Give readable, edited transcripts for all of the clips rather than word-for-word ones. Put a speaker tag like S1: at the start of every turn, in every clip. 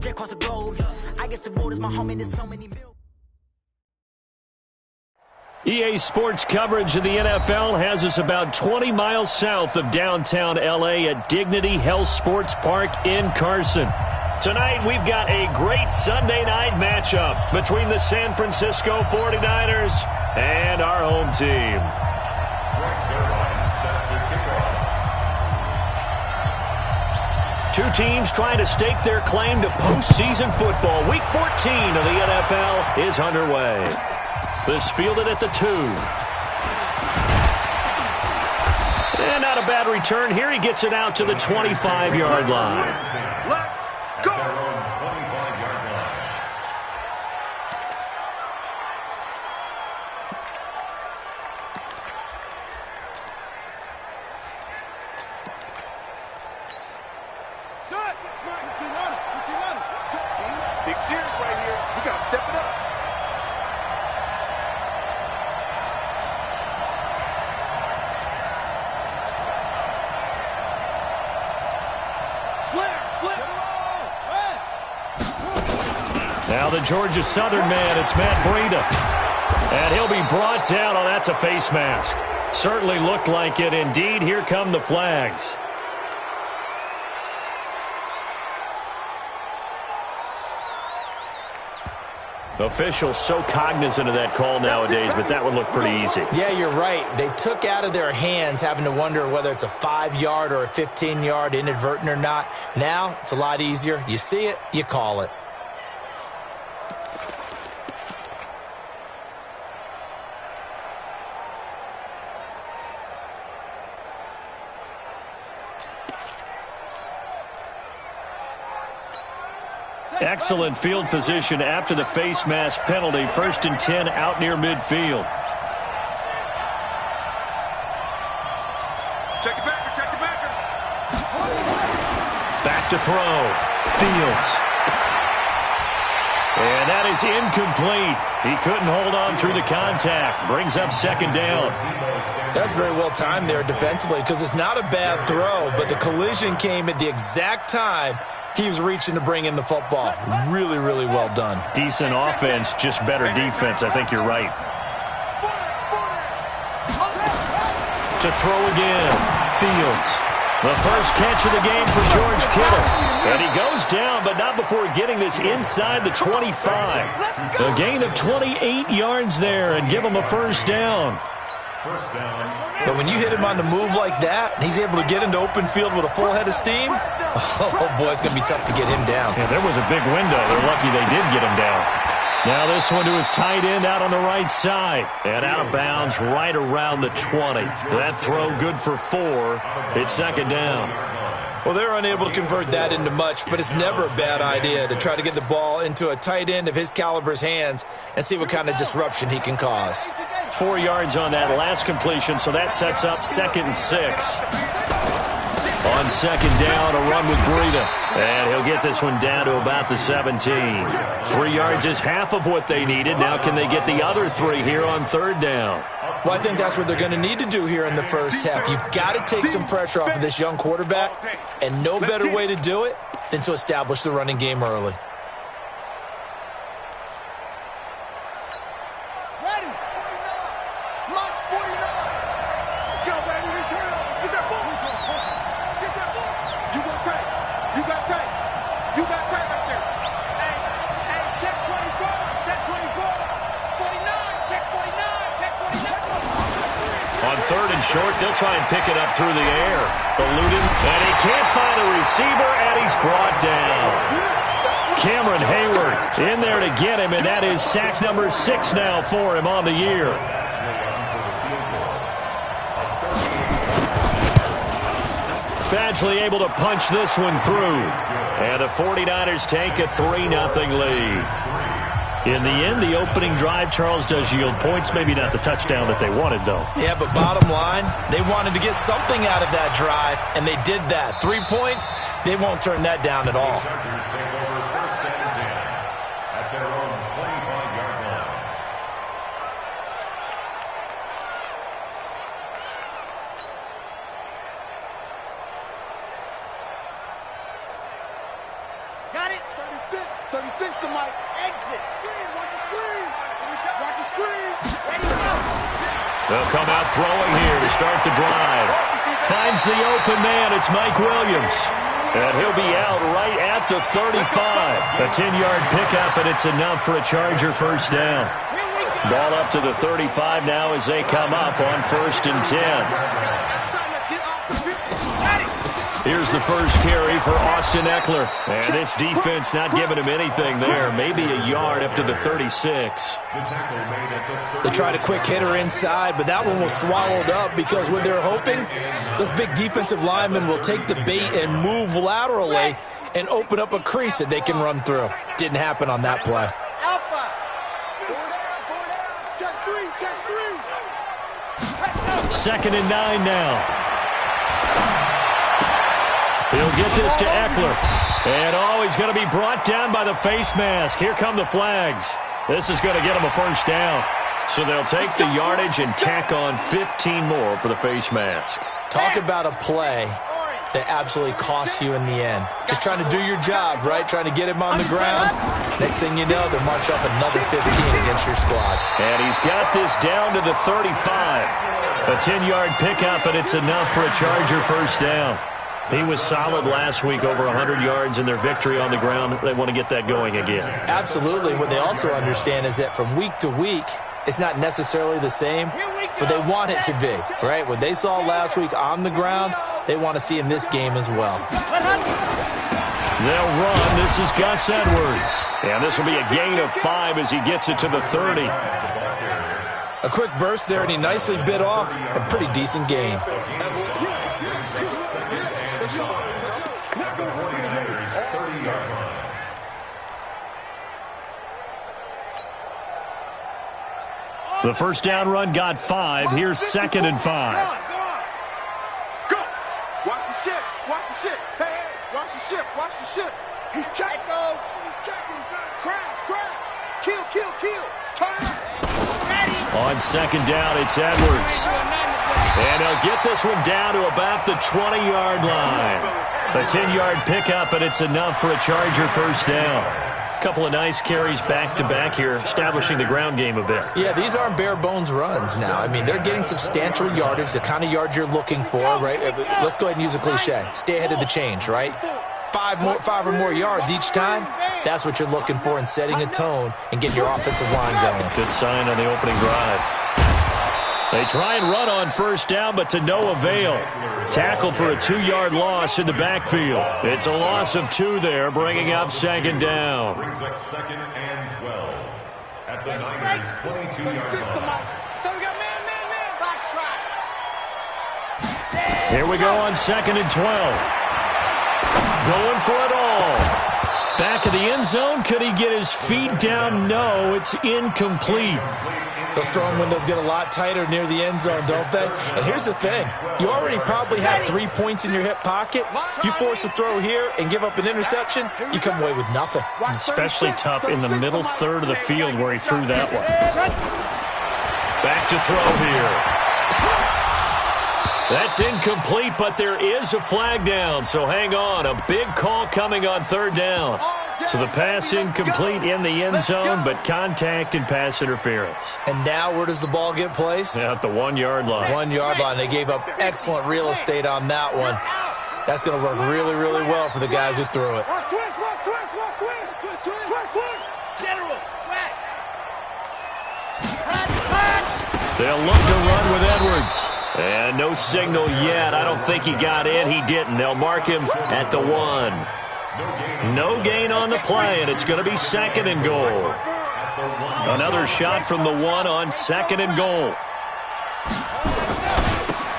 S1: jet across the globe. I guess the road is my home and there's so many mil.
S2: EA Sports coverage of the NFL has us about 20 miles south of downtown L.A. at Dignity Health Sports Park in Carson. Tonight, we've got a great Sunday night matchup between the San Francisco 49ers and our home team. Two teams trying to stake their claim to postseason football. Week 14 of the NFL is underway. This fielded at the 2. And not a bad return here. He gets it out to the 25-yard line.
S3: Let's go! Big series right here. We got to step it up.
S2: Now the Georgia Southern man, it's Matt Breida. And he'll be brought down. Oh, that's a face mask. Certainly looked like it. Indeed, here come the flags. Officials so cognizant of that call nowadays, but that would look pretty easy.
S4: Yeah, you're right. They took out of their hands having to wonder whether it's a 5-yard or a 15-yard inadvertent or not. Now, it's a lot easier. You see it, you call it.
S2: Excellent field position after the face mask penalty. 1st and 10 out near midfield.
S3: Check it back, check it back.
S2: Back to throw. Fields. And that is incomplete. He couldn't hold on through the contact. Brings up 2nd down.
S4: That's very well timed there defensively because it's not a bad throw, but the collision came at the exact time he was reaching to bring in the football. Really, really well done.
S2: Decent offense, just better defense. I think you're right. To throw again. Fields. The first catch of the game for George Kittle. And he goes down, but not before getting this inside the 25. A gain of 28 yards there and give him a 1st down.
S4: But when you hit him on the move like that, and he's able to get into open field with a full head of steam, oh boy, it's going to be tough to get him down.
S2: Yeah, there was a big window. They're lucky they did get him down. Now this one to his tight end out on the right side. And out of bounds right around the 20. That throw good for 4. It's 2nd down.
S4: Well, they're unable to convert that into much, but it's never a bad idea to try to get the ball into a tight end of his caliber's hands and see what kind of disruption he can cause.
S2: 4 yards on that last completion, so that sets up 2nd and 6. On 2nd down, a run with Breida. And he'll get this one down to about the 17. 3 yards is half of what they needed. Now can they get the other 3 here on 3rd down?
S4: Well, I think that's what they're going to need to do here in the first half. You've got to take some pressure off of this young quarterback, and no better way to do it than to establish the running game early.
S2: Short, they'll try and pick it up through the air. Eluding, and he can't find a receiver, and he's brought down. Cameron Hayward in there to get him, and that is sack number 6 now for him on the year. Badgley able to punch this one through. And the 49ers take a 3-0 lead. In the end, the opening drive, Charles, does yield points. Maybe not the touchdown that they wanted, though.
S4: Yeah, but bottom line, they wanted to get something out of that drive, and they did that. 3 points, they won't turn that down at all.
S3: Got it. 36. Mike. Exit. Watch the screen. Watch the screen. Ready, go.
S2: They'll come out throwing here to start the drive. Finds the open man. It's Mike Williams. And he'll be out right at the 35. A 10-yard pickup, and it's enough for a Charger first down. Ball up to the 35 now as they come up on 1st and 10. Here's the first carry for Austin Eckler. And this defense not giving him anything there. Maybe a yard up to the 36.
S4: They tried a quick hitter inside, but that one was swallowed up because what they're hoping, those big defensive linemen will take the bait and move laterally and open up a crease that they can run through. Didn't happen on that play.
S3: Alpha. Check three.
S2: 2nd and 9 now. He'll get this to Eckler. And, he's going to be brought down by the face mask. Here come the flags. This is going to get him a first down. So they'll take the yardage and tack on 15 more for the face mask.
S4: Talk about a play that absolutely costs you in the end. Just trying to do your job, right? Trying to get him on the ground. Next thing you know, they'll march up another 15 against your squad.
S2: And he's got this down to the 35. A 10-yard pickup, and it's enough for a Charger first down. He was solid last week, over 100 yards in their victory on the ground. They want to get that going again.
S4: Absolutely. What they also understand is that from week to week, it's not necessarily the same, but they want it to be, right? What they saw last week on the ground, they want to see in this game as well.
S2: They'll run. This is Gus Edwards. And this will be a gain of 5 as he gets it to the 30.
S4: A quick burst there, and he nicely bit off a pretty decent gain.
S2: The first down run got 5. Here's 2nd and 5.
S3: Go. Watch the ship. Watch the ship. Hey, watch the ship. Watch the ship. He's checking. He's checking. Crash. Kill. Turn. Ready.
S2: On 2nd down, it's Edwards. And he'll get this one down to about the 20-yard line. A 10-yard pickup, and it's enough for a Charger first down. Couple of nice carries back-to-back here, establishing the ground game a bit.
S4: Yeah, these aren't bare-bones runs now. I mean, they're getting substantial yardage, the kind of yards you're looking for, right? Let's go ahead and use a cliche. Stay ahead of the change, right? 5 or more yards each time, that's what you're looking for in setting a tone and getting your offensive line going.
S2: Good sign on the opening drive. They try and run on first down, but to no avail. Tackled for a 2-yard loss in the backfield. It's a loss of 2 there, bringing up 2nd down.
S5: Brings up 2nd and 12 at the Niners' 22-yard line.
S3: So we got man, box try.
S2: Here we go on 2nd and 12. Going for it all. Back of the end zone. Could he get his feet down? No, it's incomplete.
S4: Those throwing windows get a lot tighter near the end zone, don't they? And here's the thing. You already probably have 3 points in your hip pocket. You force a throw here and give up an interception, you come away with nothing.
S2: Especially tough in the middle third of the field where he threw that one. Back to throw here. That's incomplete, but there is a flag down, so hang on. A big call coming on 3rd down. So the pass incomplete in the end zone, but contact and pass interference.
S4: And now where does the ball get placed?
S2: At the 1-yard line.
S4: 1-yard line. They gave up excellent real estate on that one. That's going to work really, really well for the guys who threw it.
S2: They'll look to run with Edwards. And no signal yet. I don't think he got in. He didn't. They'll mark him at the 1. No gain on the play, and it's going to be 2nd and goal. Another shot from the 1 on 2nd and goal.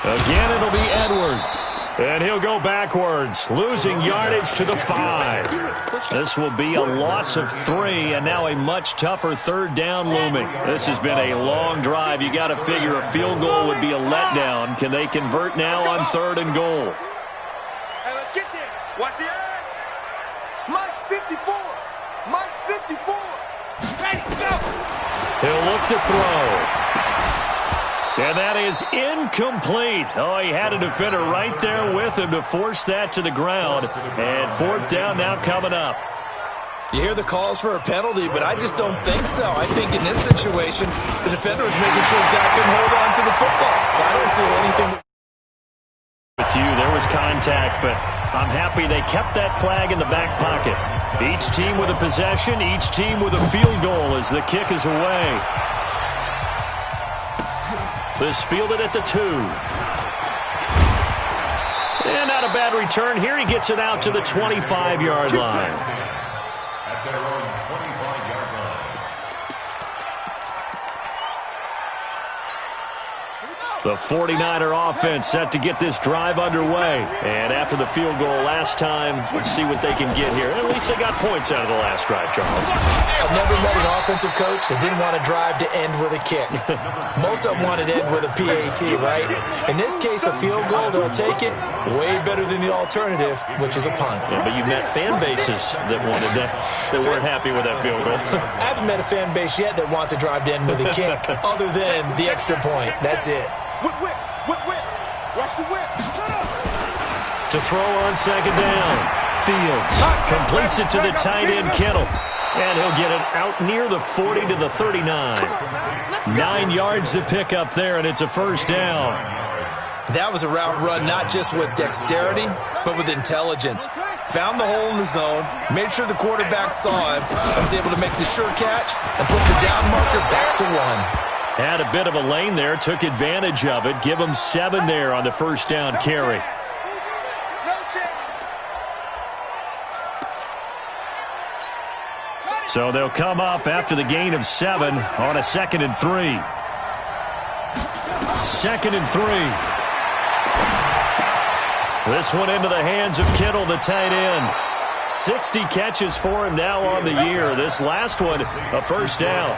S2: Again, it'll be Edwards. And he'll go backwards, losing yardage to the 5. This will be a loss of 3, and now a much tougher 3rd down looming. This has been a long drive. You got to figure a field goal would be a letdown. Can they convert now on 3rd and goal?
S3: Hey, let's get there. Watch the eye. Mike 54. Mike 54. Ready, go.
S2: He'll look to throw. And that is incomplete. Oh, he had a defender right there with him to force that to the ground. And 4th down now coming up.
S4: You hear the calls for a penalty, but I just don't think so. I think in this situation, the defender is making sure his guy can hold on to the football. So I don't see anything.
S2: With you, there was contact, but I'm happy they kept that flag in the back pocket. Each team with a possession, each team with a field goal as the kick is away. This fielded at the 2. And not a bad return here. He gets it out to the 25-yard line.
S5: At their own 25-yard line.
S2: The 49er offense set to get this drive underway. And after the field goal last time, let's see what they can get here. At least they got points out of the last drive, Charles.
S4: I've never met an offensive coach that didn't want to drive to end with a kick. Most of them wanted to end with a PAT, right? In this case, a field goal, they'll take it way better than the alternative, which is a punt.
S2: Yeah, but you've met fan bases that wanted that weren't happy with that field goal.
S4: I haven't met a fan base yet that wants to drive to end with a kick, other than the extra point. That's it.
S3: Whip, whip, whip, whip. Watch the whip.
S2: To throw on second down. Fields completes it to the tight end, Kittle. And he'll get it out near the 40 to the 39. 9 yards to pick up there, and it's a first down.
S4: That was a route run not just with dexterity, but with intelligence. Found the hole in the zone, made sure the quarterback saw him, and was able to make the sure catch and put the down marker back to 1.
S2: Had a bit of a lane there, took advantage of it. Give him 7 there on the first down carry. So they'll come up after the gain of 7 on a 2nd and 3. 2nd and 3. This one into the hands of Kittle, the tight end. 60 catches for him now on the year. This last one, a first down.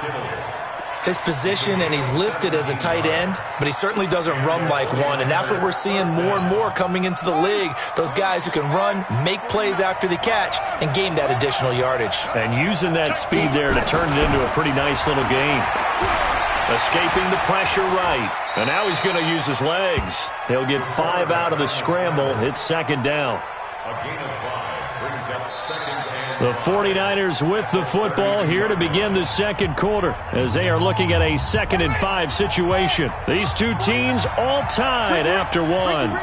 S4: His position, and he's listed as a tight end, but he certainly doesn't run like one, and that's what we're seeing more and more coming into the league. Those guys who can run, make plays after the catch, and gain that additional yardage.
S2: And using that speed there to turn it into a pretty nice little gain. Escaping the pressure right, and now he's going to use his legs. He'll get 5 out of the scramble. It's second down.
S5: A gain of 5 brings up second and...
S2: The 49ers with the football here to begin the second quarter as they are looking at a 2nd and 5 situation. These two teams all tied after 1. 2nd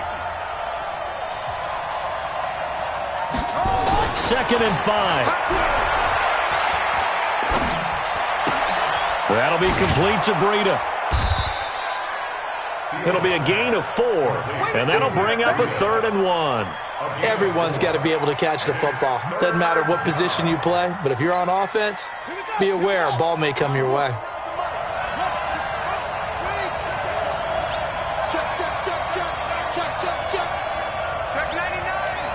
S2: and 5. That'll be complete to Breida. It'll be a gain of 4, and that'll bring up a 3rd and 1.
S4: Everyone's got to be able to catch the football. Doesn't matter what position you play, but if you're on offense, be aware a ball may come your way.
S3: Check, check, check, check. Check, check, check. Check 99.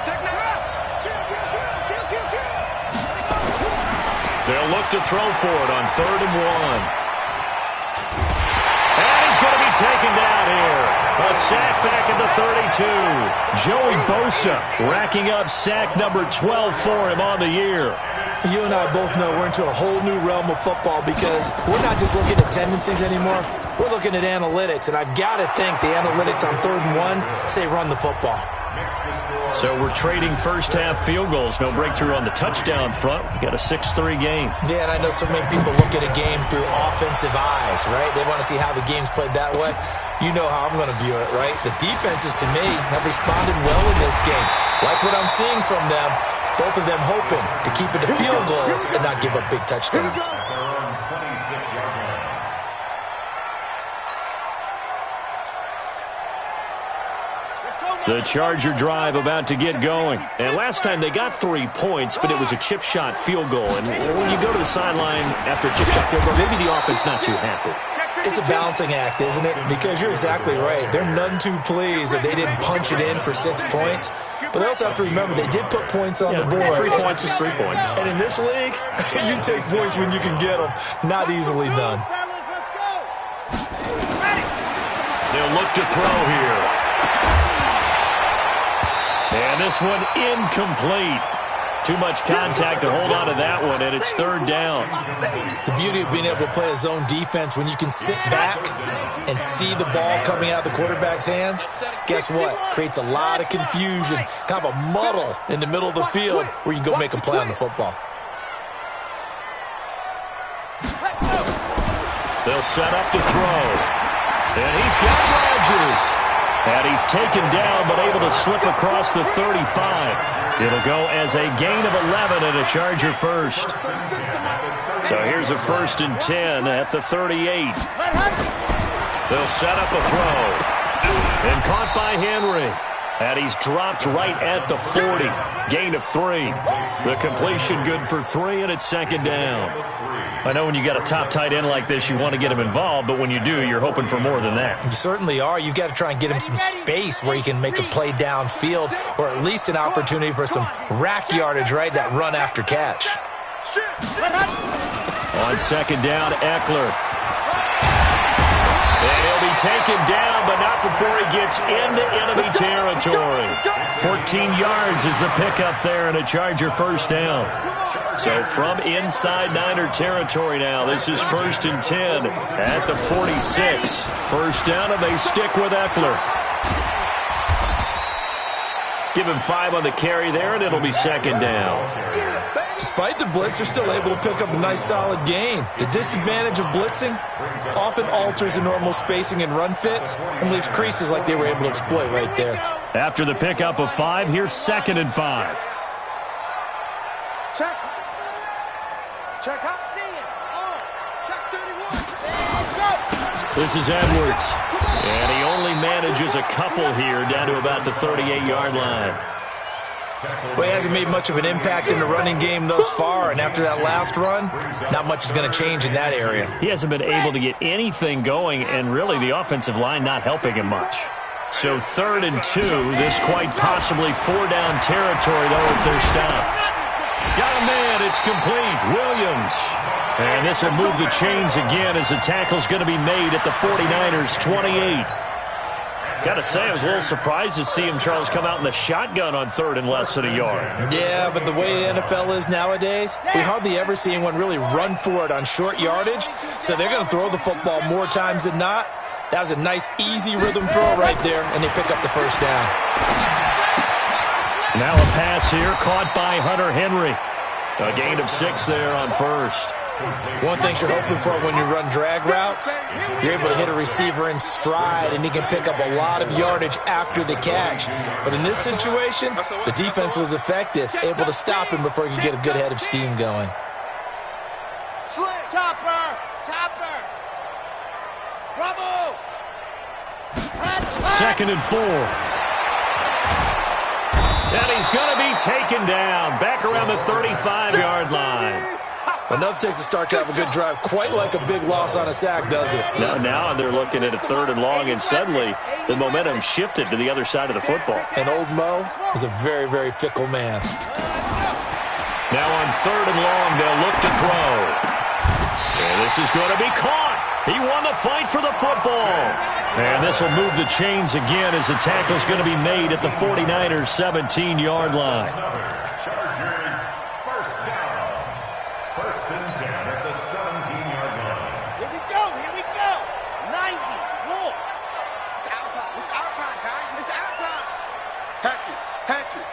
S3: Check 99.
S2: They'll look to throw for it on 3rd and 1. And he's going to be taken down here. A sack back at the 32. Joey Bosa racking up sack number 12 for him on the year.
S4: You and I both know we're into a whole new realm of football because we're not just looking at tendencies anymore. We're looking at analytics, and I've got to think the analytics on 3rd and 1 say run the football.
S2: So we're trading first-half field goals. No breakthrough on the touchdown front. We got a 6-3 game.
S4: Yeah, and I know so many people look at a game through offensive eyes, right? They want to see how the game's played that way. You know how I'm going to view it, right? The defenses, to me, have responded well in this game. Like what I'm seeing from them, both of them hoping to keep it to field goals and not give up big touchdowns.
S2: The Charger drive about to get going. And last time they got 3 points, but it was a chip shot field goal. And when you go to the sideline after a chip shot field goal, maybe the offense not too happy.
S4: It's a balancing act, isn't it? Because you're exactly right. They're none too pleased that they didn't punch it in for 6 points. But they also have to remember they did put points on the board.
S2: 3 points is 3 points.
S4: And in this league, you take points when you can get them. Not easily done.
S2: They'll look to throw here. And this one incomplete. Too much contact to hold on to that one, and it's 3rd down.
S4: The beauty of being able to play a zone defense when you can sit back and see the ball coming out of the quarterback's hands, guess what? Creates a lot of confusion, kind of a muddle in the middle of the field where you can go make a play on the football.
S2: They'll set up to throw. And he's got Rodgers. And he's taken down, but able to slip across the 35. It'll go as a gain of 11 and a Charger first. So here's a 1st and 10 at the 38. They'll set up a throw. And caught by Henry. And he's dropped right at the 40. Gain of 3. The completion good for 3, and it's 2nd down. I know when you got a top tight end like this, you want to get him involved, but when you do, you're hoping for more than that.
S4: You certainly are. You've got to try and get him some space where he can make a play downfield, or at least an opportunity for some rack yardage, right? That run after catch.
S2: On 2nd down, Eckler. And he'll be taken down, but not before he gets into enemy territory. 14 yards is the pickup there, and a Charger 1st down. So from inside Niner territory now, this is 1st and 10 at the 46. 1st down, and they stick with Eckler. Give him 5 on the carry there, and it'll be 2nd down.
S4: Despite the blitz, they're still able to pick up a nice, solid gain. The disadvantage of blitzing often alters the normal spacing and run fits and leaves creases like they were able to exploit right there.
S2: After the pickup of 5, here's 2nd and 5.
S3: Check. Check out. See it. Check 31.
S2: This is Edwards. And he only manages a couple here down to about the 38-yard line.
S4: Well, he hasn't made much of an impact in the running game thus far, and after that last run, not much is going to change in that area.
S2: He hasn't been able to get anything going, and really the offensive line not helping him much. So 3rd and 2, this quite possibly 4-down territory, though, if they're stopped. Got a man, it's complete, Williams. And this will move the chains again as the tackle's going to be made at the 49ers' 28. Got to say, I was a little surprised to see him, Charles, come out in the shotgun on 3rd and less than a yard.
S4: Yeah, but the way the NFL is nowadays, we hardly ever see anyone really run for it on short yardage. So they're going to throw the football more times than not. That was a nice, easy rhythm throw right there, and they pick up the 1st down.
S2: Now a pass here, caught by Hunter Henry. A gain of 6 there on 1st.
S4: One thing you're hoping for when you run drag routes, you're able to hit a receiver in stride, and he can pick up a lot of yardage after the catch. But in this situation, the defense was effective, able to stop him before he could get a good head of steam going.
S3: Topper! Bravo!
S2: 2nd and 4. And he's going to be taken down back around the 35-yard line.
S4: Enough takes a start to have a good drive, quite like a big loss on a sack, does it?
S2: Now they're looking at a 3rd and long, and suddenly the momentum shifted to the other side of the football.
S4: And old Mo is a very, very fickle man.
S2: Now on 3rd and long, they'll look to throw. And this is going to be caught. He won the fight for the football. And this will move the chains again as the tackle's going to be made at the 49ers' 17-yard line.
S5: Chargers, 1st down. 1st and 10 at the 17-yard line.
S3: Here we go. 90. Wolf. It's our time. Guys. It's our time. Hatchet.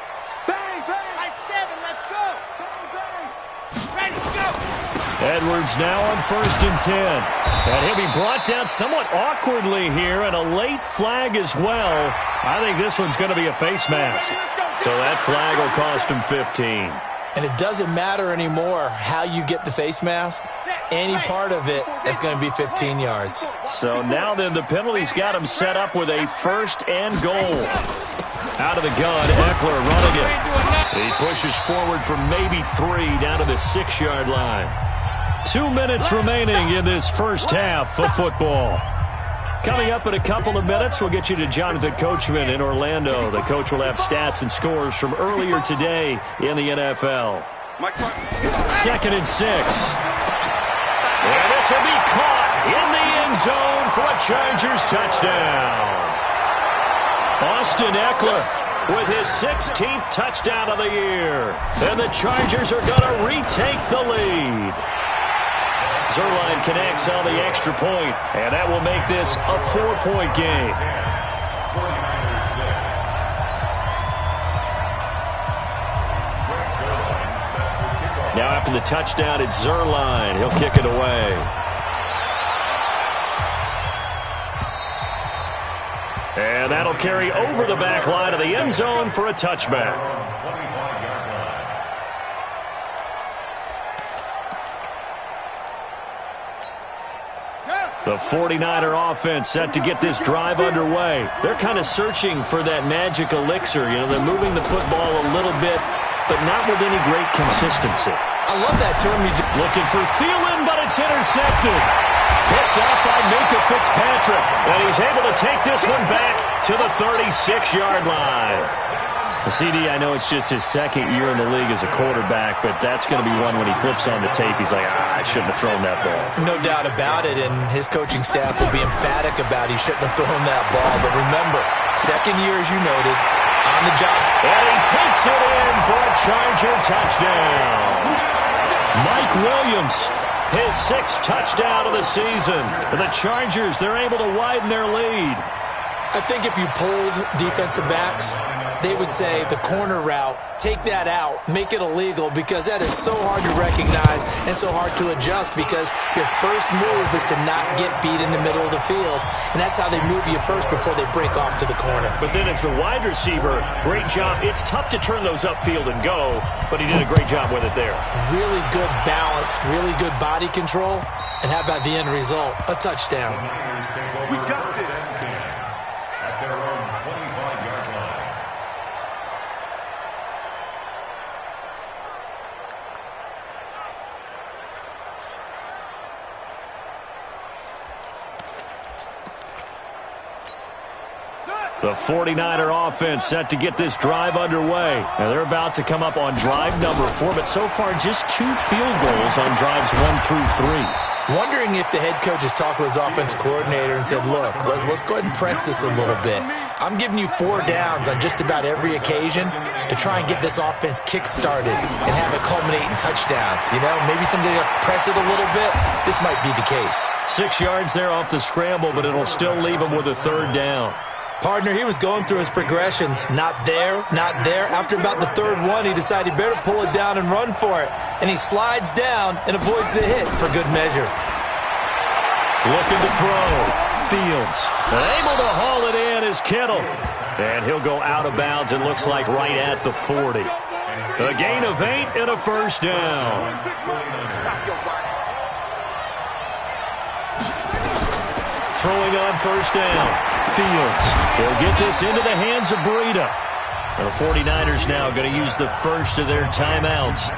S3: Bang. I 7. Let's go. Bang. Ready, go.
S2: Edwards now on 1st and 10. And he'll be brought down somewhat awkwardly here, and a late flag as well. I think this one's going to be a face mask. So that flag will cost him 15.
S4: And it doesn't matter anymore how you get the face mask. Any part of it is going to be 15 yards.
S2: So now then, the penalty's got him set up with a 1st and goal. Out of the gun, Eckler running it. He pushes forward for maybe 3 down to the 6-yard line. 2 minutes remaining in this first half of football. Coming up in a couple of minutes, we'll get you to Jonathan Coachman in Orlando. The coach will have stats and scores from earlier today in the NFL. 2nd and 6. And this will be caught in the end zone for a Chargers touchdown. Austin Eckler with his 16th touchdown of the year. And the Chargers are going to retake the lead. Zerline connects on the extra point, and that will make this a 4-point game. Now after the touchdown, it's Zerline. He'll kick it away. And that'll carry over the back line of the end zone for a touchback. The 49er offense set to get this drive underway. They're kind of searching for that magic elixir. You know, they're moving the football a little bit, but not with any great consistency.
S4: I love that term.
S2: Looking for Thielen, but it's intercepted. Picked up by Minka Fitzpatrick, and he's able to take this one back to the 36-yard line. The CD, I know it's just his second year in the league as a quarterback, but that's going to be one when he flips on the tape. He's like, I shouldn't have thrown that ball.
S4: No doubt about it, and his coaching staff will be emphatic about he shouldn't have thrown that ball. But remember, second year, as you noted, on the job.
S2: And he takes it in for a Charger touchdown. Mike Williams, his 6th touchdown of the season. The Chargers, they're able to widen their lead.
S4: I think if you polled defensive backs, they would say the corner route, take that out, make it illegal, because that is so hard to recognize and so hard to adjust, because your first move is to not get beat in the middle of the field, and that's how they move you first before they break off to the corner.
S2: But then as the wide receiver, great job. It's tough to turn those upfield and go, but he did a great job with it there.
S4: Really good balance, really good body control, and how about the end result? A touchdown.
S3: We got this.
S5: At their own 25-yard line.
S2: The 49er offense set to get this drive underway. Now they're about to come up on drive number 4, but so far just 2 field goals on drives 1 through 3.
S4: Wondering if the head coach has talked with his offensive coordinator and said, look, let's go ahead and press this a little bit. I'm giving you 4 downs on just about every occasion to try and get this offense kick-started and have it culminate in touchdowns. You know, maybe someday to press it a little bit. This might be the case.
S2: 6 yards there off the scramble, but it'll still leave him with a 3rd down.
S4: Partner, he was going through his progressions. Not there, not there. After about the 3rd one, he decided he better pull it down and run for it. And he slides down and avoids the hit for good measure.
S2: Looking to throw. Fields. Able to haul it in is Kittle. And he'll go out of bounds, it looks like right at the 40. A gain of 8 and a 1st down. Throwing on 1st down. Fields. He'll get this into the hands of Breida. The 49ers now going to use the first of their timeouts,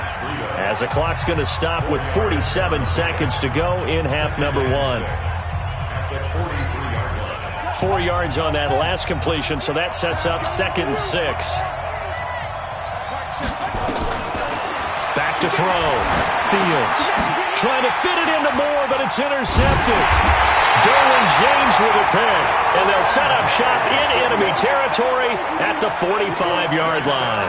S2: as the clock's going to stop with 47 seconds to go in half number 1. 4 yards on that last completion, so that sets up 2nd and 6. Back to throw. Fields trying to fit it into Moore, but it's intercepted. Derwin James with a pick, and they'll set up shop in enemy territory at the 45-yard line.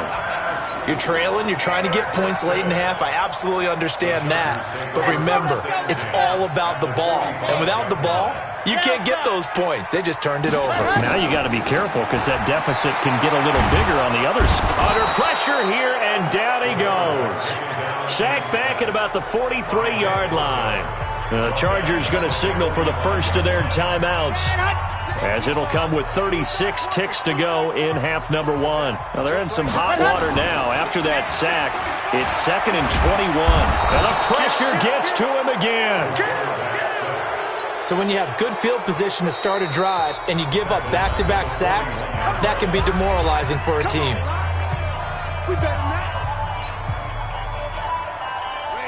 S4: You're trailing, you're trying to get points late in half. I absolutely understand that. But remember, it's all about the ball. And without the ball, you can't get those points. They just turned it over.
S2: Now you got to be careful, because that deficit can get a little bigger on the other side. Under pressure here, and down he goes. Sacked back at about the 43-yard line. The Chargers going to signal for the first of their timeouts, as it'll come with 36 ticks to go in half number 1. Now they're in some hot water now. After that sack, it's 2nd and 21. And the pressure gets to him again.
S4: So when you have good field position to start a drive and you give up back-to-back sacks, that can be demoralizing for a team.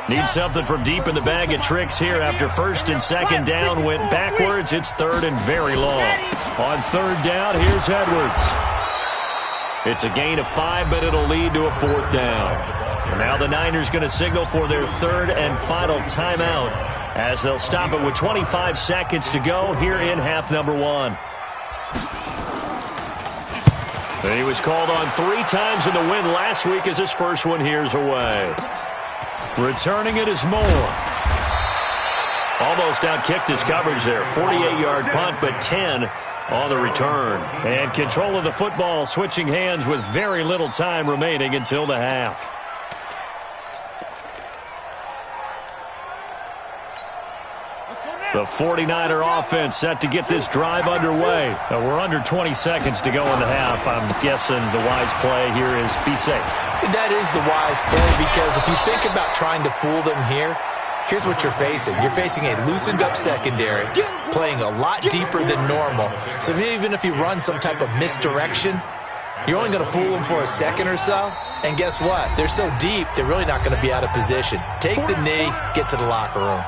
S2: Need something from deep in the bag of tricks here after 1st and 2nd down went backwards. It's 3rd and very long. On 3rd down, here's Edwards. It's a gain of 5, but it'll lead to a 4th down. And now the Niners going to signal for their 3rd and final timeout, as they'll stop it with 25 seconds to go here in half number 1. And he was called on 3 times in the win last week, as his first one here's away. Returning it is Moore. Almost outkicked his coverage there. 48-yard punt, but 10 on the return. And control of the football switching hands with very little time remaining until the half. The 49er offense set to get this drive underway. We're under 20 seconds to go in the half. I'm guessing the wise play here is be safe.
S4: That is the wise play, because if you think about trying to fool them here, here's what you're facing. You're facing a loosened up secondary, playing a lot deeper than normal. So even if you run some type of misdirection, you're only going to fool them for a second or so. And guess what? They're so deep, they're really not going to be out of position. Take the knee, get to the locker room.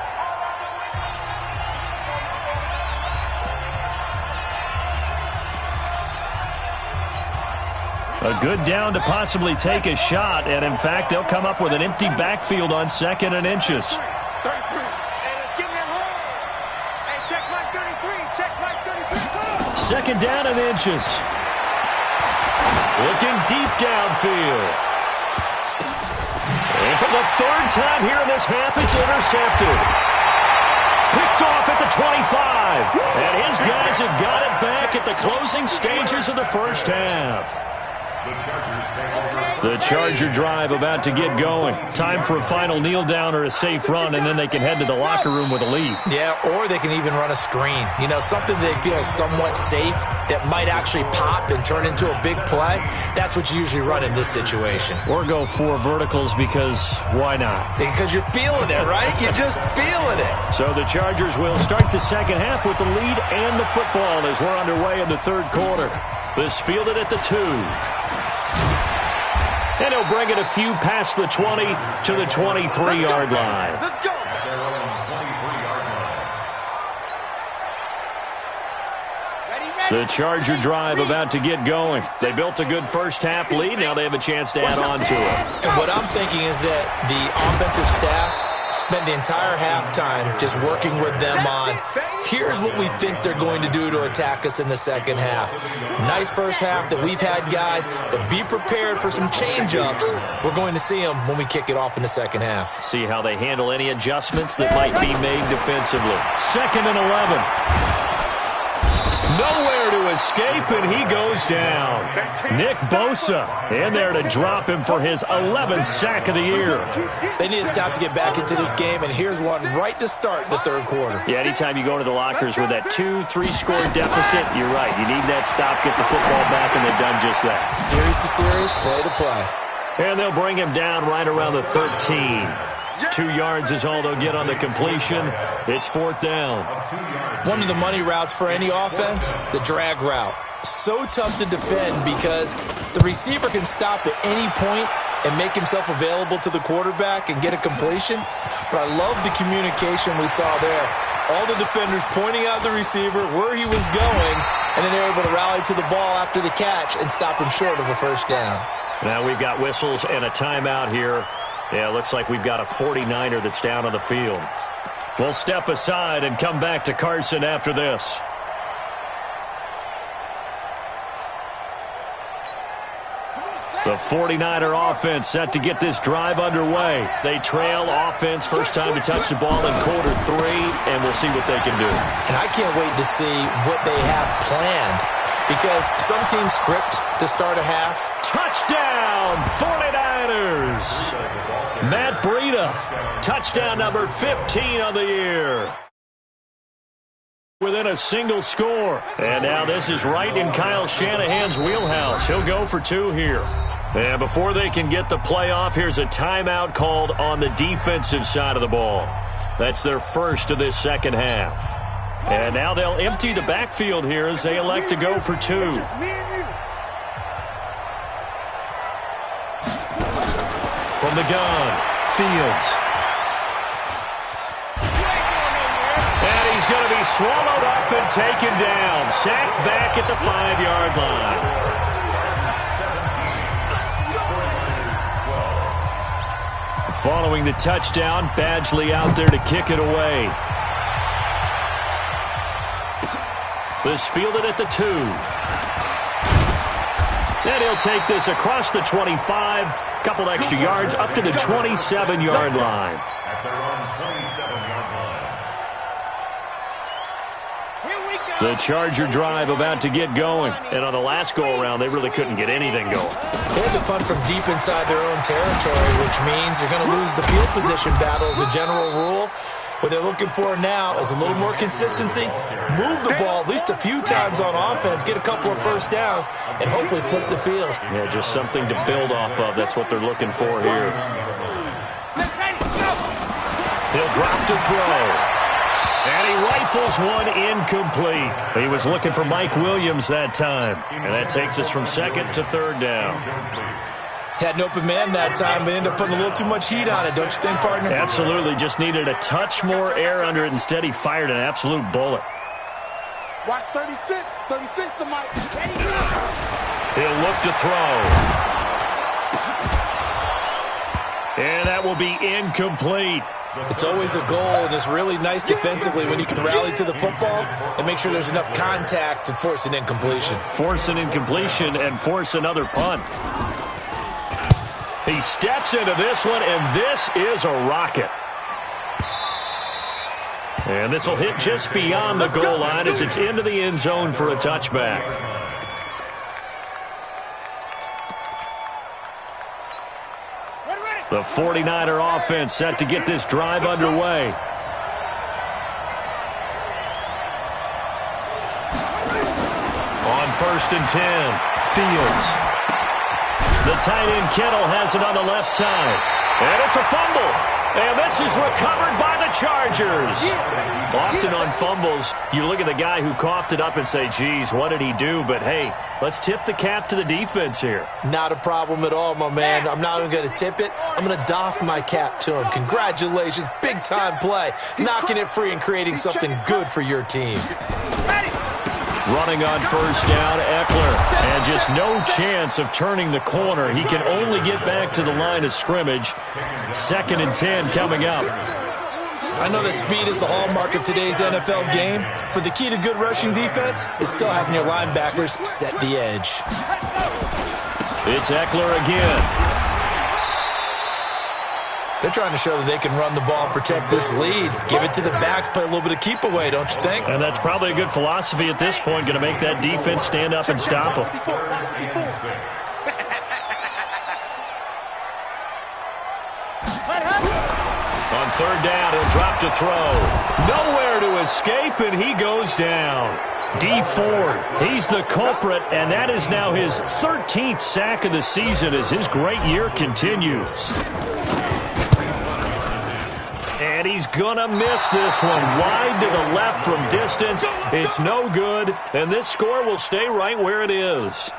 S2: A good down to possibly take a shot, and in fact, they'll come up with an empty backfield on 2nd and inches.
S3: 33. Hey, let's get them home. Hey, check my 33. Check my 33.
S2: 2nd down and inches. Looking deep downfield. And for the 3rd time here in this half, it's intercepted. Picked off at the 25. And his guys have got it back at the closing stages of the first half. The Charger drive about to get going. Time for a final kneel down or a safe run, and then they can head to the locker room with a lead.
S4: Yeah, or they can even run a screen. You know, something they feel somewhat safe that might actually pop and turn into a big play. That's what you usually run in this situation.
S2: Or go 4 verticals, because why not?
S4: Because you're feeling it, right? You're just feeling it.
S2: So the Chargers will start the second half with the lead and the football as we're underway in the 3rd quarter. This fielded at the 2. And he'll bring it a few past the 20 to the 23-yard line.
S3: Let's go.
S2: The Charger drive about to get going. They built a good first half lead. Now they have a chance to add on to it.
S4: And what I'm thinking is that the offensive staff spent the entire halftime just working with them on, here's what we think they're going to do to attack us in the second half. Nice first half that we've had, guys, but be prepared for some change-ups. We're going to see them when we kick it off in the second half.
S2: See how they handle any adjustments that might be made defensively. 2nd and 11. Nowhere to escape, and he goes down. Nick Bosa in there to drop him for his 11th sack of the year.
S4: They need to stop to get back into this game, and here's one right to start the 3rd quarter.
S2: Yeah, anytime you go into the lockers with that 2-3 score deficit, you're right. You need that stop, get the football back, and they've done just that.
S4: Series to series, play to play.
S2: And they'll bring him down right around the 13. 2 yards is all they'll get on the completion. It's 4th down.
S4: One of the money routes for any offense, the drag route. So tough to defend because the receiver can stop at any point and make himself available to the quarterback and get a completion. But I love the communication we saw there. All the defenders pointing out the receiver, where he was going, and then they're able to rally to the ball after the catch and stop him short of a first down.
S2: Now we've got whistles and a timeout here. Yeah, looks like we've got a 49er that's down on the field. We'll step aside and come back to Carson after this. The 49er offense set to get this drive underway. They trail offense, first time to touch the ball in quarter 3, and we'll see what they can do.
S4: And I can't wait to see what they have planned, because some teams script to start a half.
S2: Touchdown, 49ers! Matt Breida, touchdown number 15 on the year. Within a single score. And now this is right in Kyle Shanahan's wheelhouse. He'll go for 2 here. And before they can get the play off, here's a timeout called on the defensive side of the ball. That's their first of this second half. And now they'll empty the backfield here as they elect to go for 2. From the gun, Fields. And he's going to be swallowed up and taken down. Sacked back at the 5-yard line. Following the touchdown, Badgley out there to kick it away. This fielded at the 2. And he'll take this across the 25. Couple extra yards up to the 27-yard line. The Charger drive about to get going. And on the last go-around, they really couldn't get anything going.
S4: They had to punt from deep inside their own territory, which means you're going to lose the field position battle as a general rule. What they're looking for now is a little more consistency, move the ball at least a few times on offense, get a couple of first downs, and hopefully flip the field.
S2: Yeah, just something to build off of. That's what they're looking for here. He'll drop to throw. And he rifles one incomplete. He was looking for Mike Williams that time. And that takes us from second to third down.
S4: Had an open man that time, but ended up putting a little too much heat on it, don't you think, partner?
S2: Absolutely. Just needed a touch more air under it. Instead, he fired an absolute bullet.
S3: Watch 36. 36 to Mike.
S2: He'll look to throw. And that will be incomplete.
S4: It's always a goal, and it's really nice defensively when you can rally to the football and make sure there's enough contact to force an incompletion.
S2: Force an incompletion and force another punt. He steps into this one, and this is a rocket. And this will hit just beyond the goal line as it's into the end zone for a touchback. The 49er offense set to get this drive underway. On 1st and 10, Fields. The tight end Kittle has it on the left side. And it's a fumble. And this is recovered by the Chargers. Often on fumbles, you look at the guy who coughed it up and say, geez, what did he do? But, hey, let's tip the cap to the defense here.
S4: Not a problem at all, my man. I'm not even going to tip it. I'm going to doff my cap to him. Congratulations. Big-time play. Knocking it free and creating something good for your team.
S2: Running on 1st down, Eckler. And just no chance of turning the corner. He can only get back to the line of scrimmage. 2nd and 10 coming up.
S4: I know that speed is the hallmark of today's NFL game, but the key to good rushing defense is still having your linebackers set the edge.
S2: It's Eckler again.
S4: They're trying to show that they can run the ball and protect this lead. Give it to the backs, play a little bit of keep away, don't you think?
S2: And that's probably a good philosophy at this point, going to make that defense stand up and stop them. On 3rd down, he'll drop to throw. Nowhere to escape, and he goes down. D Ford, he's the culprit, and that is now his 13th sack of the season as his great year continues. And he's going to miss this one. Wide to the left from distance. It's no good, and this score will stay right where it is.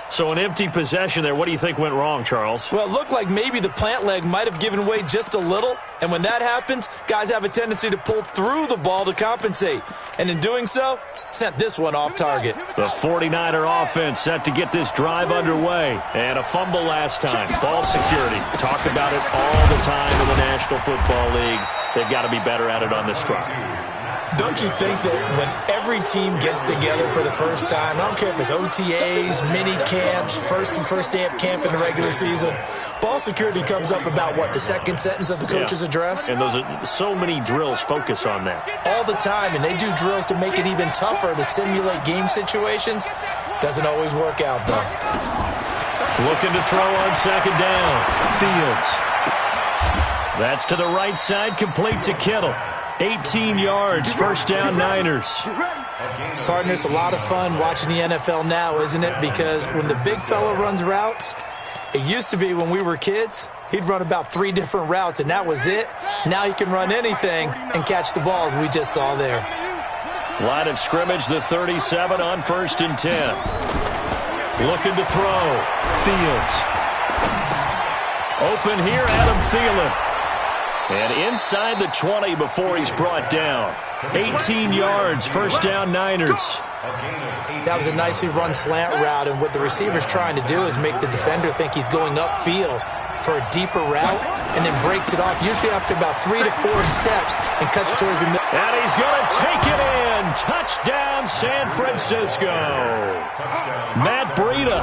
S2: So an empty possession there. What do you think went wrong, Charles?
S4: Well, it looked like maybe the plant leg might have given way just a little, and when that happens, guys have a tendency to pull through the ball to compensate. And in doing so, sent this one off target.
S2: The 49er offense set to get this drive underway. And a fumble last time. Ball security. Talk about it all the time in the National Football League. They've got to be better at it on this drive.
S4: Don't you think that when every team gets together for the first time, I don't care if it's OTAs, mini camps, first day of camp in the regular season, ball security comes up about, what, the second sentence of the coach's address?
S2: And those are so many drills focus on that.
S4: All the time, and they do drills to make it even tougher to simulate game situations. Doesn't always work out, though.
S2: Looking to throw on 2nd down. Fields. That's to the right side, complete to Kittle. 18 yards, 1st down Niners.
S4: Partner, it's a lot of fun watching the NFL now, isn't it? Because when the big fella runs routes, it used to be when we were kids, he'd run about 3 different routes, and that was it. Now he can run anything and catch the balls we just saw there.
S2: Line of scrimmage, the 37 on 1st and 10. Looking to throw. Fields. Open here, Adam Thielen. And inside the 20 before he's brought down. 18 yards, 1st down Niners.
S4: That was a nicely run slant route, and what the receiver's trying to do is make the defender think he's going upfield for a deeper route, and then breaks it off, usually after about 3 to 4 steps, and cuts towards the middle.
S2: And he's going to take it in. Touchdown, San Francisco. Matt Breida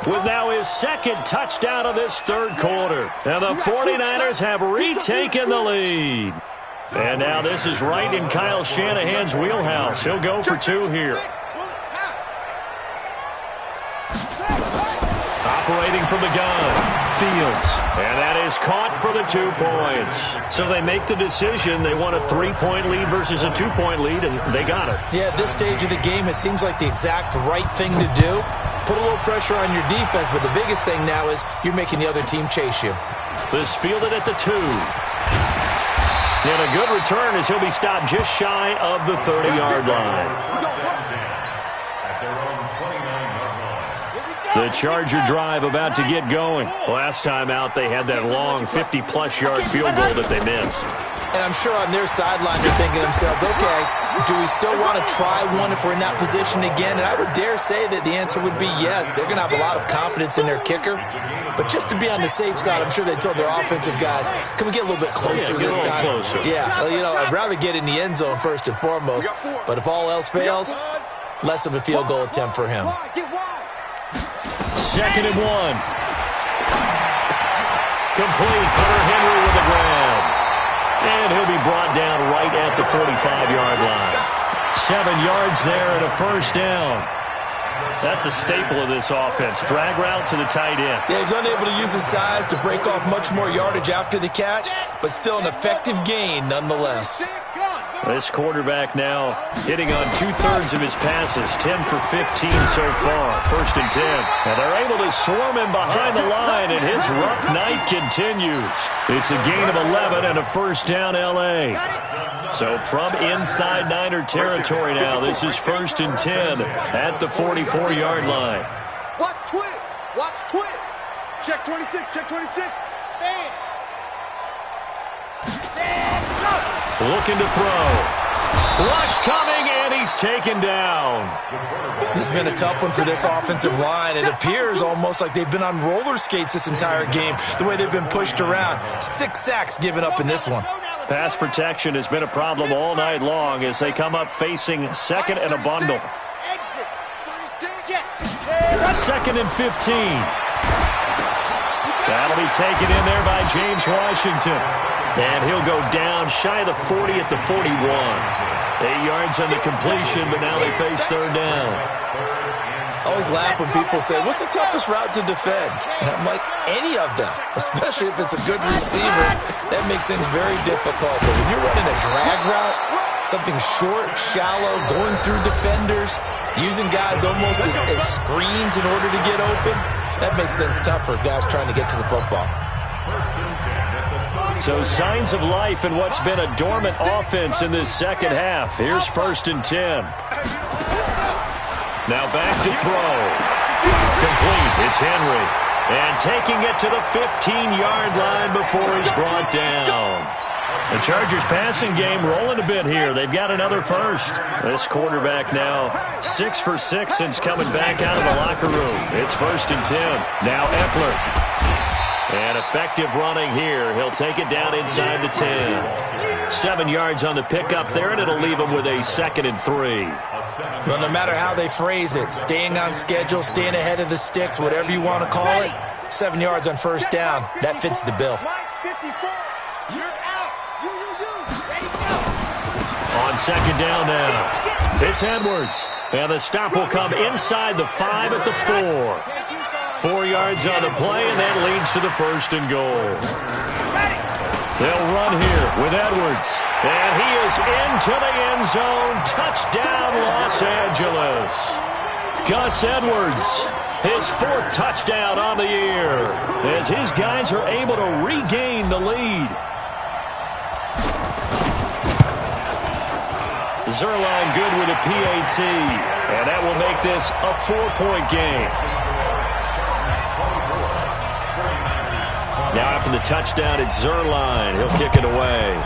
S2: with now his 2nd touchdown of this 3rd quarter. And the 49ers have retaken the lead. And now this is right in Kyle Shanahan's wheelhouse. He'll go for 2 here. Operating from the gun, Fields. And that is caught for the 2 points. So they make the decision. They want a 3-point lead versus a 2-point lead, and they got it.
S4: Yeah, at this stage of the game, it seems like the exact right thing to do. Put a little pressure on your defense, but the biggest thing now is you're making the other team chase you.
S2: This fielded at the 2. And a good return as he'll be stopped just shy of the 30-yard line. The Charger drive about to get going. Last time out, they had that long 50-plus yard field goal that they missed.
S4: And I'm sure on their sideline they're thinking to themselves, okay, do we still want to try one if we're in that position again? And I would dare say that the answer would be yes. They're going to have a lot of confidence in their kicker. But just to be on the safe side, I'm sure they told their offensive guys, can we get a little bit closer this time?
S2: Closer.
S4: Yeah, well, you know, I'd rather get in the end zone first and foremost. But if all else fails, less of a field goal attempt for him.
S2: 2nd and 1. Complete. Hunter Henry with the grab. And he'll be brought down right at the 45-yard line. 7 yards there and a first down. That's a staple of this offense. Drag route to the tight end.
S4: Yeah, he's unable to use his size to break off much more yardage after the catch, but still an effective gain nonetheless.
S2: This quarterback now hitting on 2/3 of his passes, 10 for 15 so far. 1st and 10. Now they're able to swarm him behind the line, and his rough night continues. It's a gain of 11 and a first down L.A. So from inside Niner territory now, this is 1st and 10 at the 44-yard line.
S3: Watch twist. Watch twist. Check 26. Check 26. Stand. Stand up.
S2: Looking to throw. Rush coming, and he's taken down.
S4: This has been a tough one for this offensive line. It appears almost like they've been on roller skates this entire game, the way they've been pushed around. 6 sacks given up in this one.
S2: Pass protection has been a problem all night long as they come up facing 2nd and a bundle. 2nd and 15. That'll be taken in there by James Washington. And he'll go down shy of the 40 at the 41. 8 yards on the completion, but now they face 3rd down.
S4: I always laugh when people say, what's the toughest route to defend? And I'm like, any of them, especially if it's a good receiver. That makes things very difficult. But when you're running a drag route, something short, shallow, going through defenders, using guys almost as screens in order to get open, that makes things tough for guys trying to get to the football.
S2: So signs of life in what's been a dormant offense in this second half. Here's 1st and 10. Now back to throw. Complete. It's Henry. And taking it to the 15-yard line before he's brought down. The Chargers passing game rolling a bit here. They've got another first. This quarterback now 6 for 6 since coming back out of the locker room. It's 1st and 10. Now Eckler. And effective running here. He'll take it down inside the 10. 7 yards on the pickup there, and it'll leave him with a 2nd and 3.
S4: Well, no matter how they phrase it, staying on schedule, staying ahead of the sticks, whatever you want to call it, 7 yards on 1st down, that fits the bill.
S2: On 2nd down now, it's Edwards. And the stop will come inside the 5 at the 4. 4 yards on the play, and that leads to the 1st and goal. They'll run here with Edwards. And he is into the end zone. Touchdown, Los Angeles. Gus Edwards, his 4th touchdown on the year, as his guys are able to regain the lead. Zerline good with a PAT, and that will make this a 4-point game. Now after the touchdown, it's Zerline. He'll kick it away.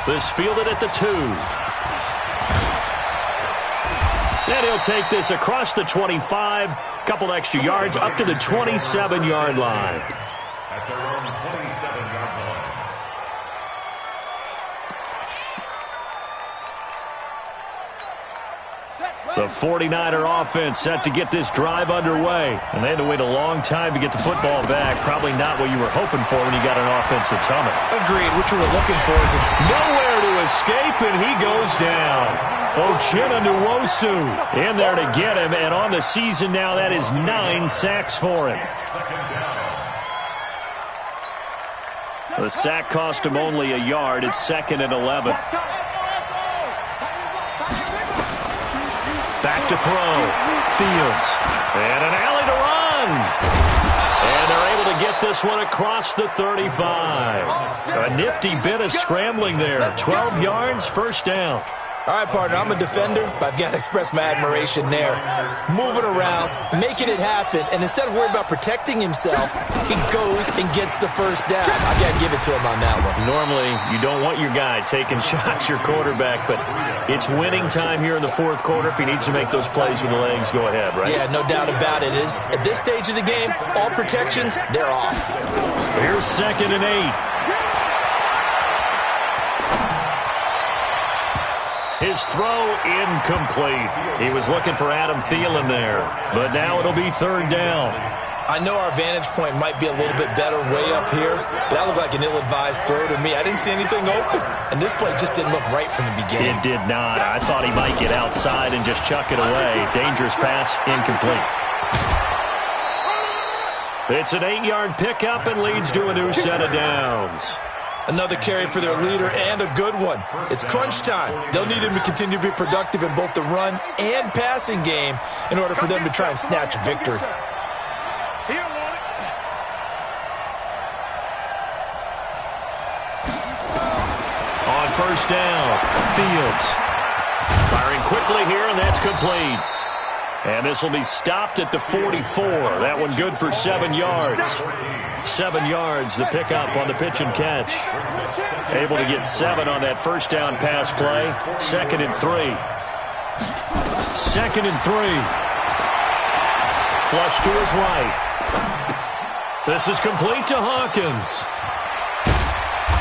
S2: This fielded at the 2. And he'll take this across the 25. Couple extra yards up to the 27-yard line.
S5: At their own 27-yard line.
S2: The 49er offense set to get this drive underway. And they had to wait a long time to get the football back. Probably not what you were hoping for when you got an offense that's humming.
S4: Agreed. What you were looking for is
S2: nowhere to escape, and he goes down. Nwosu in there to get him, and on the season now, that is 9 sacks for him. The sack cost him only a yard. It's 2nd and 11. Back to throw. Fields. And an alley to run. And they're able to get this one across the 35. A nifty bit of scrambling there. 12 yards, first down.
S4: All right, partner, I'm a defender, but I've got to express my admiration there. Moving around, making it happen, and instead of worrying about protecting himself, he goes and gets the first down. I got to give it to him on that one.
S2: Normally, you don't want your guy taking shots, your quarterback, but it's winning time here in the fourth quarter. If he needs to make those plays with the legs, go ahead, right?
S4: Yeah, no doubt about it. At this stage of the game, all protections, they're off.
S2: Here's 2nd and 8. His throw incomplete. He was looking for Adam Thielen there, but now it'll be 3rd down.
S4: I know our vantage point might be a little bit better way up here, but that looked like an ill-advised throw to me. I didn't see anything open, and this play just didn't look right from the beginning.
S2: It did not. I thought he might get outside and just chuck it away. Dangerous pass, incomplete. It's an 8-yard pickup and leads to a new set of downs.
S4: Another carry for their leader, and a good one. It's crunch time. They'll need him to continue to be productive in both the run and passing game in order for them to try and snatch a victory.
S2: On first down, Fields. Firing quickly here, and that's complete. And this will be stopped at the 44. That one good for 7 yards. 7 yards, the pickup on the pitch and catch. Able to get 7 on that first down pass play. 2nd and 3. 2nd and 3. Flush to his right. This is complete to Hawkins.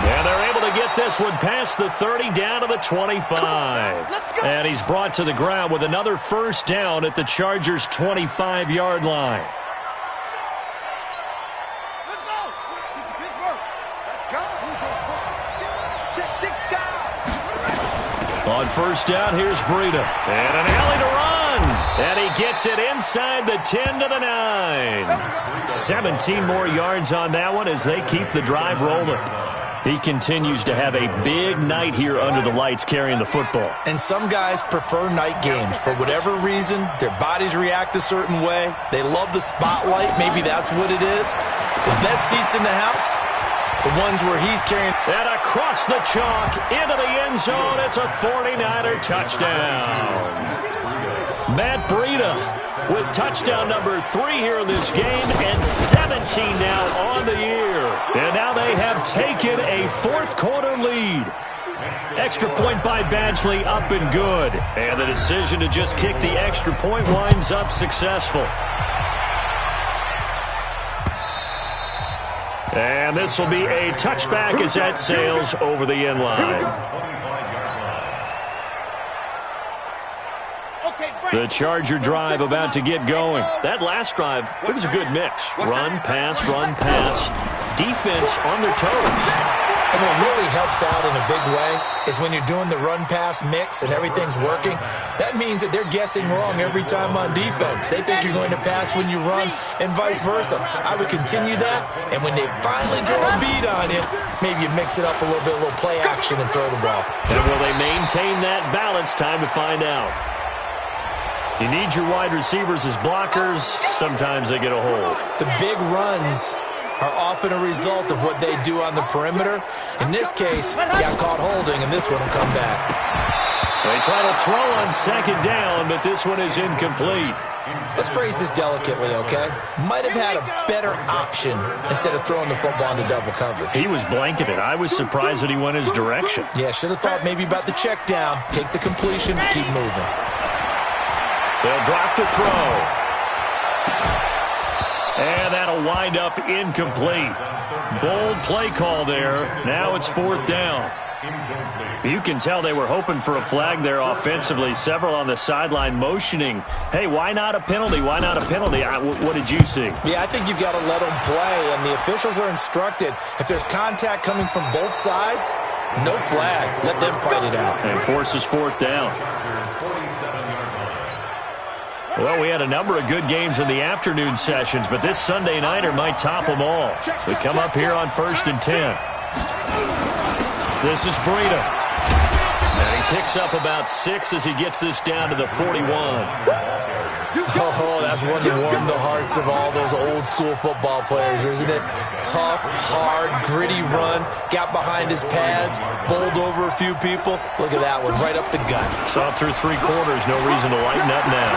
S2: And they're able to get this one past the 30 down to the 25. And he's brought to the ground with another first down at the Chargers' 25-yard line.
S3: Let's go. Pittsburgh. Let's go.
S2: On first down, here's Breida. And an alley to run. And he gets it inside the 10 to the 9. 17 more yards on that one as they keep the drive rolling. He continues to have a big night here under the lights carrying the football.
S4: And some guys prefer night games. For whatever reason, their bodies react a certain way. They love the spotlight. Maybe that's what it is. The best seats in the house, the ones where he's carrying.
S2: And across the chalk, into the end zone, it's a 49er touchdown. Matt Breida with touchdown number 3 here in this game, and 17 now on the year. And now they have taken a fourth quarter lead. Extra point by Badgley, up and good. And the decision to just kick the extra point winds up successful. And this will be a touchback as that sails over the end line. The Charger drive about to get going. That last drive, it was a good mix. Run, pass, defense on their toes.
S4: And what really helps out in a big way is when you're doing the run-pass mix and everything's working, that means that they're guessing wrong every time on defense. They think you're going to pass when you run and vice versa. I would continue that, and when they finally draw a beat on you, maybe you mix it up a little bit, a little play action, and throw the ball.
S2: And will they maintain that balance? Time to find out. You need your wide receivers as blockers. Sometimes they get a hold.
S4: The big runs are often a result of what they do on the perimeter. In this case, got caught holding, and this one will come back.
S2: They try to throw on 2nd down, but this one is incomplete.
S4: Let's phrase this delicately, okay? Might have had a better option instead of throwing the football into double coverage.
S2: He was blanketed. I was surprised that he went his direction.
S4: Yeah, should have thought maybe about the check down, take the completion, keep moving.
S2: They'll drop the throw. And that'll wind up incomplete. Bold play call there. Now it's 4th down. You can tell they were hoping for a flag there offensively. Several on the sideline motioning. Hey, why not a penalty? Why not a penalty? What did you see?
S4: Yeah, I think you've got to let them play, and the officials are instructed. If there's contact coming from both sides, No flag. Let them fight it out.
S2: And forces fourth down. Well, we had a number of good games in the afternoon sessions, but this Sunday nighter might top them all. So we come up here on 1st and 10. This is Breida. And he picks up about 6 as he gets this down to the 41.
S4: Oh, that's one to warm the hearts of all those old school football players, isn't it? Tough, hard, gritty run, got behind his pads, bowled over a few people. Look at that one, right up the gut.
S2: Saw through 3 quarters, no reason to lighten up now.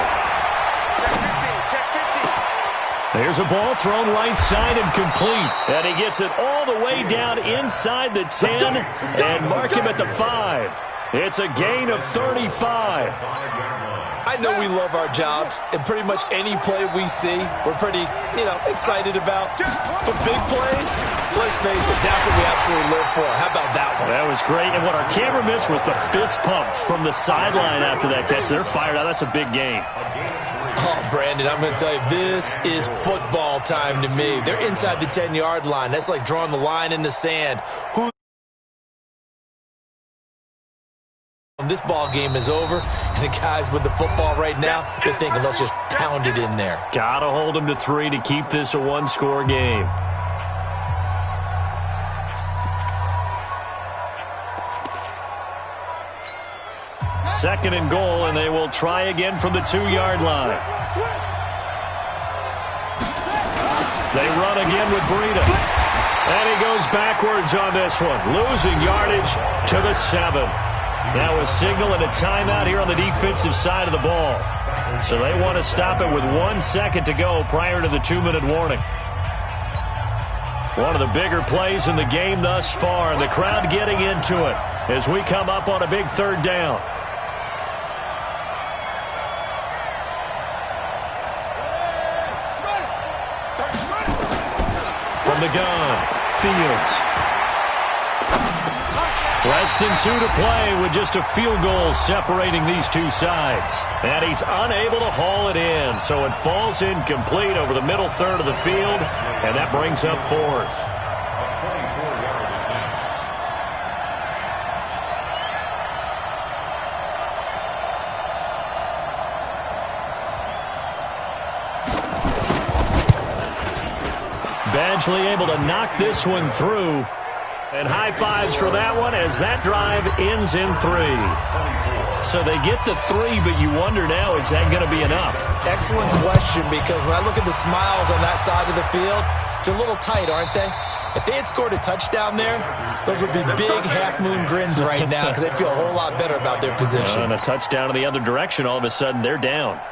S2: There's a ball thrown right side and complete. And he gets it all the way down inside the 10 and mark him at the 5. It's a gain of 35.
S4: I know we love our jobs, and pretty much any play we see, we're pretty, excited about. But big plays, let's face it, that's what we absolutely live for. How about that one?
S2: That was great, and what our camera missed was the fist pump from the sideline after that catch. They're fired out. That's a big game.
S4: Oh, Brandon, I'm going to tell you, this is football time to me. They're inside the 10-yard line. That's like drawing the line in the sand. This ball game is over, and the guys with the football right now, they're thinking, let's just pound it in there.
S2: Gotta hold them to 3 to keep this a 1-score game. Second and goal, and they will try again from the 2-yard line. They run again with Breida. And he goes backwards on this one, losing yardage to the 7. Now a signal and a timeout here on the defensive side of the ball. So they want to stop it with 1 second to go prior to the 2-minute warning. One of the bigger plays in the game thus far, and the crowd getting into it as we come up on a big 3rd down. From the gun, Fields. Less than 2 to play with just a field goal separating these two sides. And he's unable to haul it in, so it falls incomplete over the middle third of the field, and that brings up 4th. Badgley able to knock this one through. And high fives for that one as that drive ends in 3. So they get the 3, but you wonder now, is that going to be enough?
S4: Excellent question, because when I look at the smiles on that side of the field, they're a little tight, aren't they? If they had scored a touchdown there, those would be big half-moon grins right now because they'd feel a whole lot better about their position.
S2: And a touchdown in the other direction, all of a sudden they're down.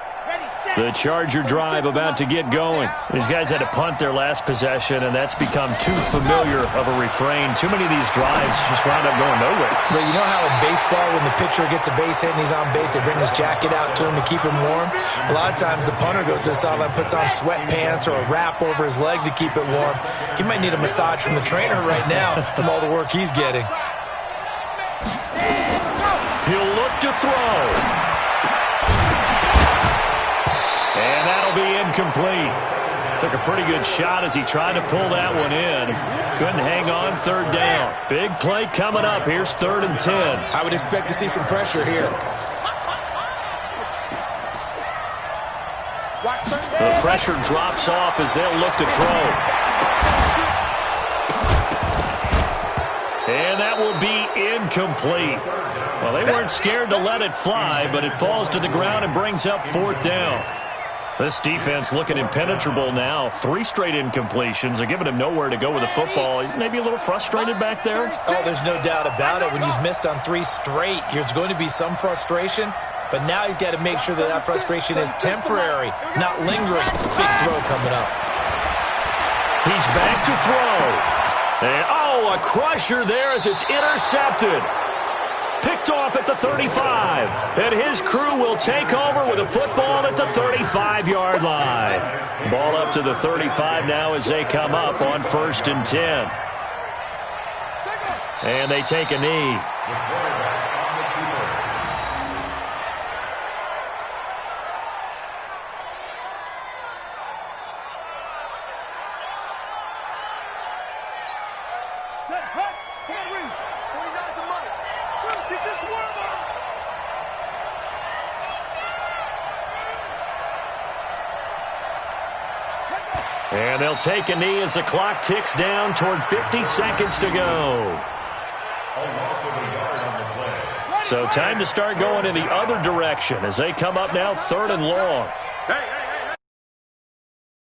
S2: The Charger drive about to get going. These guys had to punt their last possession, and that's become too familiar of a refrain. Too many of these drives just wound up going nowhere.
S4: Well, you know how in baseball, when the pitcher gets a base hit and he's on base, they bring his jacket out to him to keep him warm? A lot of times the punter goes to the sideline, puts on sweatpants or a wrap over his leg to keep it warm. He might need a massage from the trainer right now from all the work he's getting.
S2: He'll look to throw. And that'll be incomplete. Took a pretty good shot as he tried to pull that one in. Couldn't hang on 3rd down. Big play coming up. Here's 3rd and 10.
S4: I would expect to see some pressure here.
S2: The pressure drops off as they'll look to throw. And that will be incomplete. Well, they weren't scared to let it fly, but it falls to the ground and brings up 4th down. This defense looking impenetrable now. 3 straight incompletions. They're giving him nowhere to go with the football. Maybe a little frustrated back there?
S4: Oh, there's no doubt about it. When you've missed on 3 straight, there's going to be some frustration. But now he's got to make sure that that frustration is temporary, not lingering. Big throw coming up.
S2: He's back to throw. And, a crusher there as it's intercepted. Picked off at the 35. And his crew will take over with a football at the 35-yard line. Ball up to the 35 now as they come up on 1st and 10. And they take a knee.
S3: Set, cut, 49. just warm up.
S2: And they'll take a knee as the clock ticks down toward 50 seconds to go.
S5: A loss of a yard on the play.
S2: So time to start going in the other direction as they come up now 3rd and long.
S3: Hey, hey.